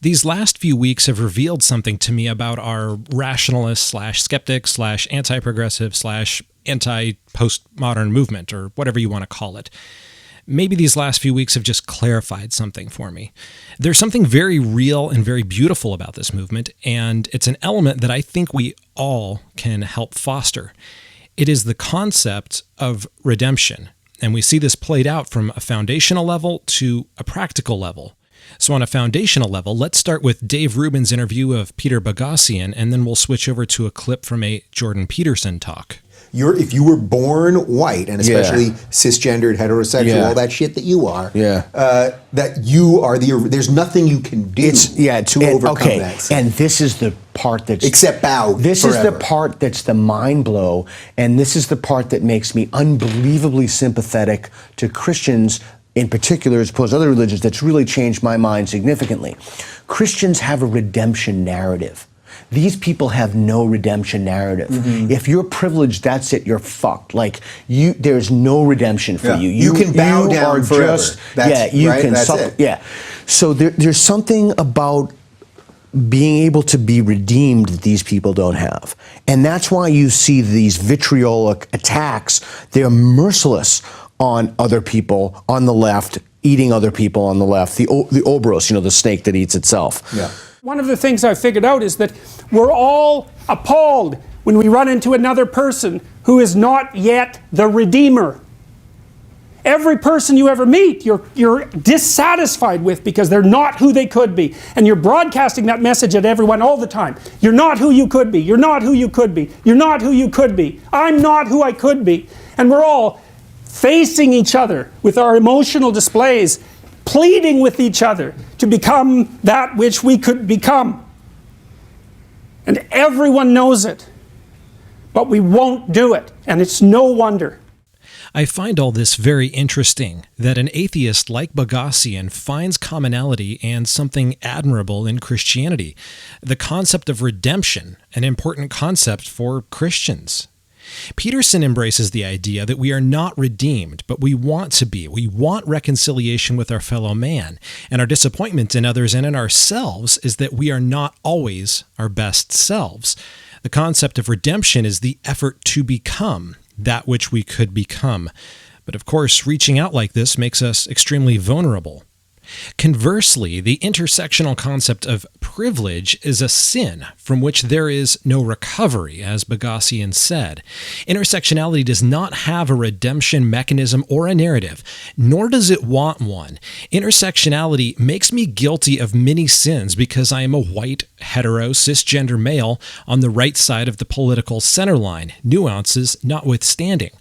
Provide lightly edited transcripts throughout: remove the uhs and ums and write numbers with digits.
These last few weeks have revealed something to me about our rationalist slash skeptic slash anti-progressive slash anti-postmodern movement, or whatever you want to call it. Maybe these last few weeks have just clarified something for me. There's something very real and very beautiful about this movement, and it's an element that I think we all can help foster. It is the concept of redemption, and we see this played out from a foundational level to a practical level. So on a foundational level, let's start with Dave Rubin's interview of Peter Boghossian, and then we'll switch over to a clip from a Jordan Peterson talk. If you were born white, and especially cisgendered, heterosexual, all that shit that you are, that you are there's nothing you can do to overcome that. And this is the part that's... Except bow This forever. is the part that's the mind blow, and this is the part that makes me unbelievably sympathetic to Christians in particular, as opposed to other religions, that's really changed my mind significantly. Christians have a redemption narrative. These people have no redemption narrative. Mm-hmm. If you're privileged, that's it, you're fucked. Like, there's no redemption for you. You can bow down forever. So there's something about being able to be redeemed that these people don't have. And that's why you see these vitriolic attacks. They're merciless on other people on the left, eating other people on the left. The Ouroboros, the snake that eats itself. Yeah. One of the things I've figured out is that we're all appalled when we run into another person who is not yet the Redeemer. Every person you ever meet, you're dissatisfied with because they're not who they could be. And you're broadcasting that message at everyone all the time. You're not who you could be. You're not who you could be. You're not who you could be. I'm not who I could be. And we're all facing each other with our emotional displays, pleading with each other to become that which we could become. And everyone knows it, but we won't do it, and it's no wonder. I find all this very interesting, that an atheist like Boghossian finds commonality and something admirable in Christianity, the concept of redemption, an important concept for Christians. Peterson embraces the idea that we are not redeemed, but we want to be. We want reconciliation with our fellow man, and our disappointment in others and in ourselves is that we are not always our best selves. The concept of redemption is the effort to become that which we could become. But of course, reaching out like this makes us extremely vulnerable. Conversely, the intersectional concept of privilege is a sin from which there is no recovery, as Boghossian said. Intersectionality does not have a redemption mechanism or a narrative, nor does it want one. Intersectionality makes me guilty of many sins because I am a white, hetero, cisgender male on the right side of the political center line, nuances notwithstanding.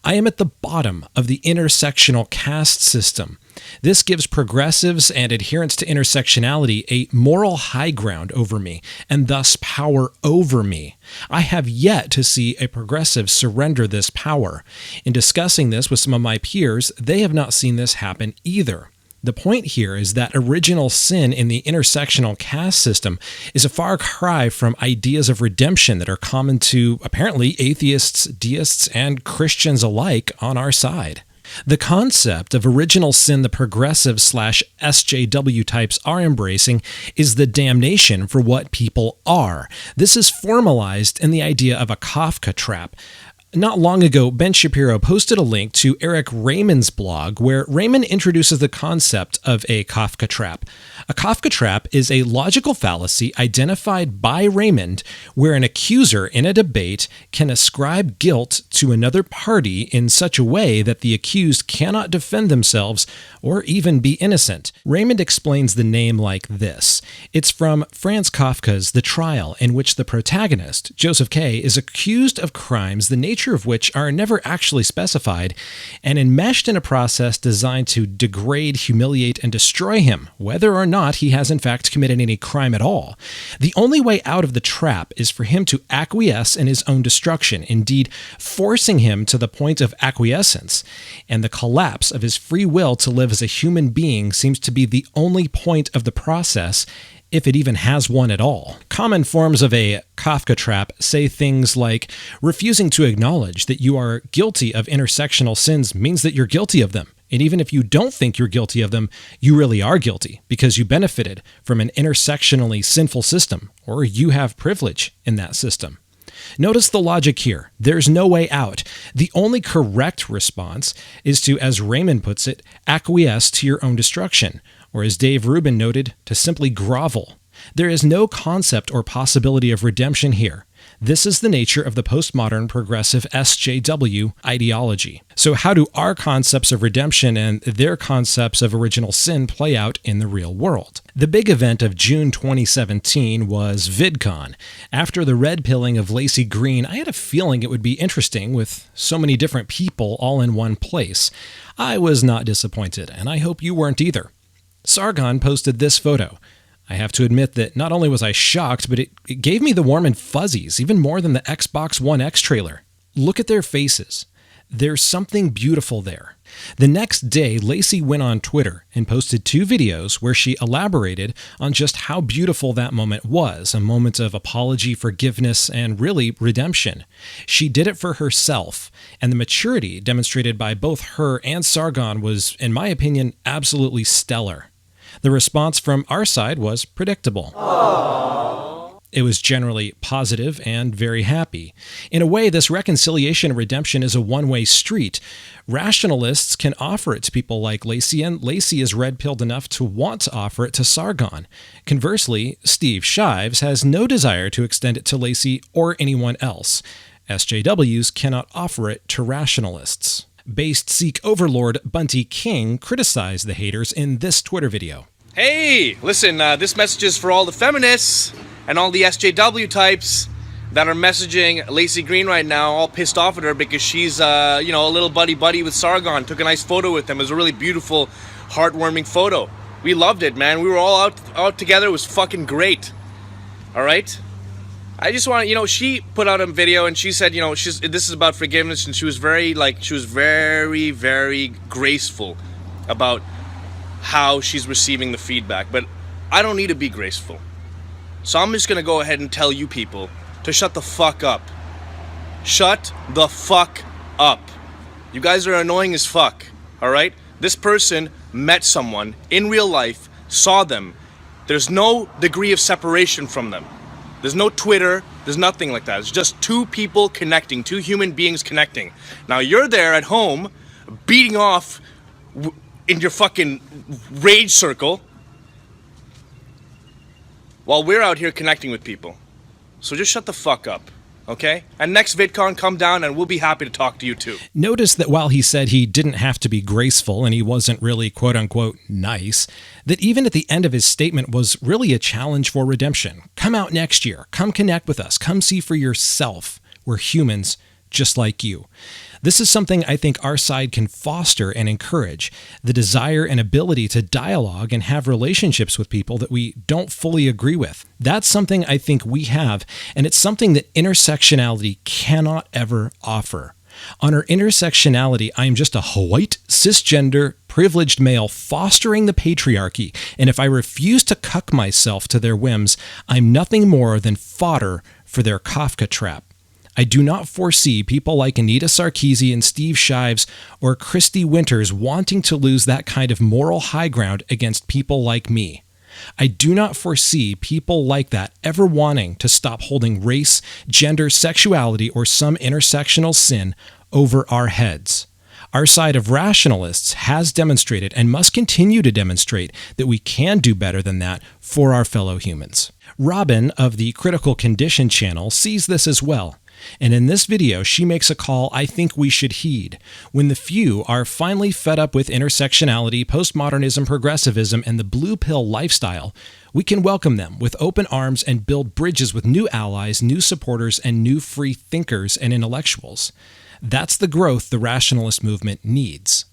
I am at the bottom of the intersectional caste system. This gives progressives and adherents to intersectionality a moral high ground over me, and thus power over me. I have yet to see a progressive surrender this power. In discussing this with some of my peers, they have not seen this happen either. The point here is that original sin in the intersectional caste system is a far cry from ideas of redemption that are common to, apparently, atheists, deists, and Christians alike on our side. The concept of original sin the progressive slash SJW types are embracing is the damnation for what people are. This is formalized in the idea of a Kafka trap. Not long ago, Ben Shapiro posted a link to Eric Raymond's blog where Raymond introduces the concept of a Kafka trap. A Kafka trap is a logical fallacy identified by Raymond where an accuser in a debate can ascribe guilt to another party in such a way that the accused cannot defend themselves or even be innocent. Raymond explains the name like this. It's from Franz Kafka's The Trial, in which the protagonist, Joseph K., is accused of crimes the nature of which are never actually specified and enmeshed in a process designed to degrade, humiliate, and destroy him, whether or not he has in fact committed any crime at all. The only way out of the trap is for him to acquiesce in his own destruction, indeed forcing him to the point of acquiescence, and the collapse of his free will to live as a human being seems to be the only point of the process, if it even has one at all. Common forms of a Kafka trap say things like, refusing to acknowledge that you are guilty of intersectional sins means that you're guilty of them. And even if you don't think you're guilty of them, you really are guilty because you benefited from an intersectionally sinful system, or you have privilege in that system. Notice the logic here. There's no way out. The only correct response is to, as Raymond puts it, acquiesce to your own destruction, or as Dave Rubin noted, to simply grovel. There is no concept or possibility of redemption here. This is the nature of the postmodern progressive SJW ideology. So how do our concepts of redemption and their concepts of original sin play out in the real world? The big event of June 2017 was VidCon. After the red pilling of Lacey Green, I had a feeling it would be interesting with so many different people all in one place. I was not disappointed, and I hope you weren't either. Sargon posted this photo. I have to admit that not only was I shocked, but it gave me the warm and fuzzies, even more than the Xbox One X trailer. Look at their faces. There's something beautiful there. The next day, Lacey went on Twitter and posted 2 videos where she elaborated on just how beautiful that moment was, a moment of apology, forgiveness, and really redemption. She did it for herself, and the maturity demonstrated by both her and Sargon was, in my opinion, absolutely stellar. The response from our side was predictable. Aww. It was generally positive and very happy. In a way, this reconciliation and redemption is a one-way street. Rationalists can offer it to people like Lacey, and Lacey is red-pilled enough to want to offer it to Sargon. Conversely, Steve Shives has no desire to extend it to Lacey or anyone else. SJWs cannot offer it to rationalists. Based Sikh overlord Bunty King criticized the haters in this Twitter video. Hey, listen, this message is for all the feminists and all the SJW types that are messaging Lacey Green right now, all pissed off at her because she's, a little buddy-buddy with Sargon. Took a nice photo with him. It was a really beautiful, heartwarming photo. We loved it, man. We were all out together. It was fucking great. All right? I just want to, she put out a video and she said, this is about forgiveness, and she was very, very graceful about how she's receiving the feedback. But I don't need to be graceful. So I'm just going to go ahead and tell you people to shut the fuck up. Shut the fuck up. You guys are annoying as fuck, all right? This person met someone in real life, saw them. There's no degree of separation from them. There's no Twitter, there's nothing like that. It's just 2 people connecting, 2 human beings connecting. Now you're there at home, beating off in your fucking rage circle, while we're out here connecting with people. So just shut the fuck up, okay? And next VidCon, come down and we'll be happy to talk to you too. Notice that while he said he didn't have to be graceful and he wasn't really quote-unquote nice, that even at the end of his statement was really a challenge for redemption. Come out next year. Come connect with us. Come see for yourself. We're humans just like you. This is something I think our side can foster and encourage, the desire and ability to dialogue and have relationships with people that we don't fully agree with. That's something I think we have, and it's something that intersectionality cannot ever offer. On our intersectionality, I am just a white, cisgender, privileged male fostering the patriarchy, and if I refuse to cuck myself to their whims, I'm nothing more than fodder for their Kafka trap. I do not foresee people like Anita Sarkeesian, Steve Shives, or Christy Winters wanting to lose that kind of moral high ground against people like me. I do not foresee people like that ever wanting to stop holding race, gender, sexuality, or some intersectional sin over our heads. Our side of rationalists has demonstrated and must continue to demonstrate that we can do better than that for our fellow humans. Robin of the Critical Condition channel sees this as well. And in this video, she makes a call I think we should heed. When the few are finally fed up with intersectionality, postmodernism, progressivism, and the blue pill lifestyle, we can welcome them with open arms and build bridges with new allies, new supporters, and new free thinkers and intellectuals. That's the growth the rationalist movement needs.